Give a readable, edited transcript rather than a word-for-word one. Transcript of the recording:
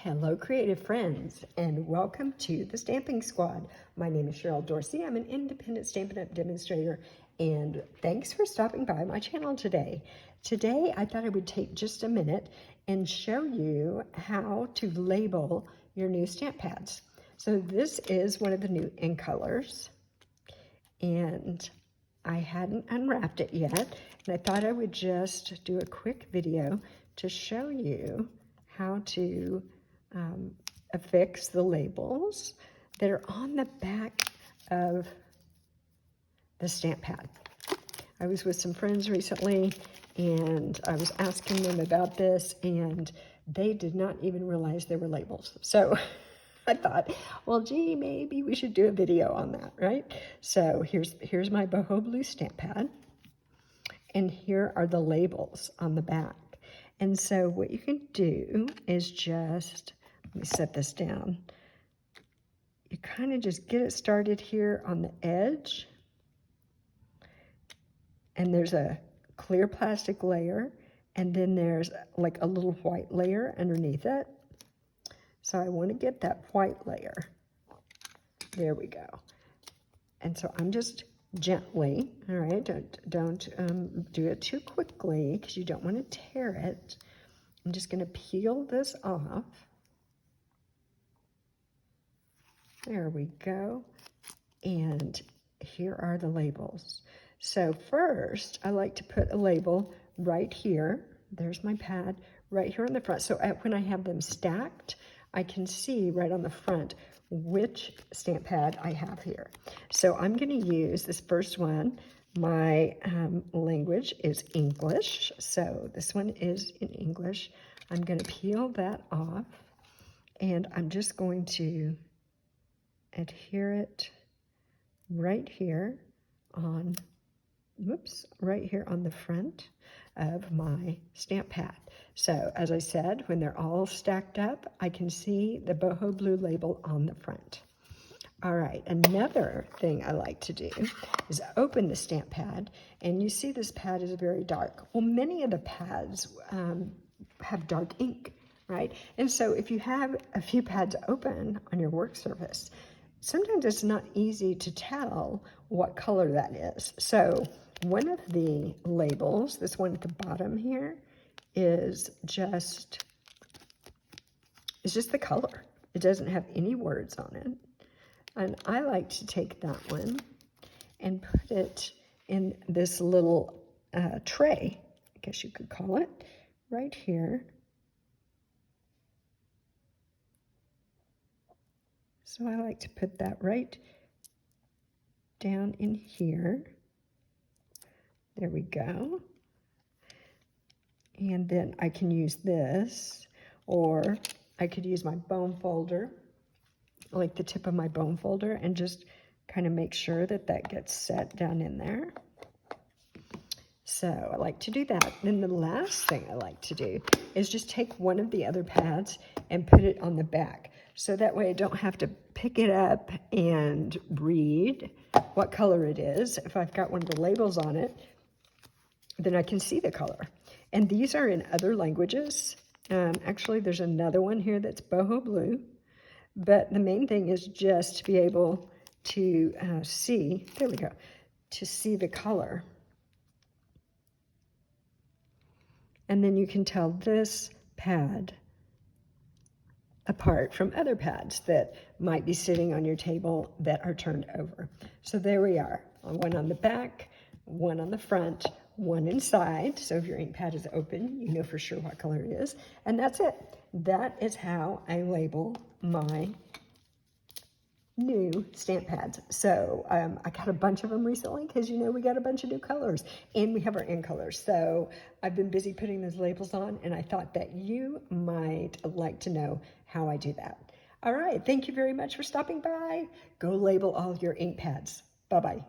Hello, creative friends, and welcome to the Stamping Squad. My name is Cheryl Dorsey. I'm an independent Stampin' Up! Demonstrator, and thanks for stopping by my channel today. Today, I thought I would take just a minute and show you how to label your new stamp pads. So this is one of the new in colors, and I hadn't unwrapped it yet, and I thought I would just do a quick video to show you how to affix the labels that are on the back of the stamp pad. I was with some friends recently and I was asking them about this, and they did not even realize there were labels. So I thought, well, gee, maybe we should do a video on that, right? So here's my boho blue stamp pad, and here are the labels on the back. And so what you can do is just, let me set this down. You kind of just get it started here on the edge. And there's a clear plastic layer, and then there's like a little white layer underneath it. So I want to get that white layer. There we go. And so I'm just gently, all right, don't do it too quickly because you don't want to tear it. I'm just going to peel this off. There we go. And here are the labels. So first, I like to put a label right here. There's my pad right here on the front. So when I have them stacked, I can see right on the front which stamp pad I have here. So I'm going to use this first one. My language is English, so this one is in English. I'm going to peel that off, and I'm just going to adhere it right here on, right here on the front of my stamp pad. So as I said, when they're all stacked up, I can see the boho blue label on the front. All right, another thing I like to do is open the stamp pad, and you see this pad is very dark. Well, many of the pads have dark ink, right? And so if you have a few pads open on your work surface, sometimes it's not easy to tell what color that is. So one of the labels, this one at the bottom here, is just the color. It doesn't have any words on it. And I like to take that one and put it in this little tray, I guess you could call it, right here. So I like to put that right down in here. There we go. And then I can use this, or I could use my bone folder, like the tip of my bone folder, and just kind of make sure that that gets set down in there. So I like to do that. Then the last thing I like to do is just take one of the other pads and put it on the back. So that way I don't have to pick it up and read what color it is. If I've got one of the labels on it, then I can see the color. And these are in other languages. Actually, there's another one here that's boho blue. But the main thing is just to be able to see, there we go, to see the color. And then you can tell this pad apart from other pads that might be sitting on your table that are turned over. So there we are, one on the back, one on the front, one inside. So if your ink pad is open, you know for sure what color it is. And that's it. That is how I label my new stamp pads. So I got a bunch of them recently because, you know, we got a bunch of new colors, and we have our in colors. So I've been busy putting those labels on, and I thought that you might like to know how I do that. All right. Thank you very much for stopping by. Go label all your ink pads. Bye-bye.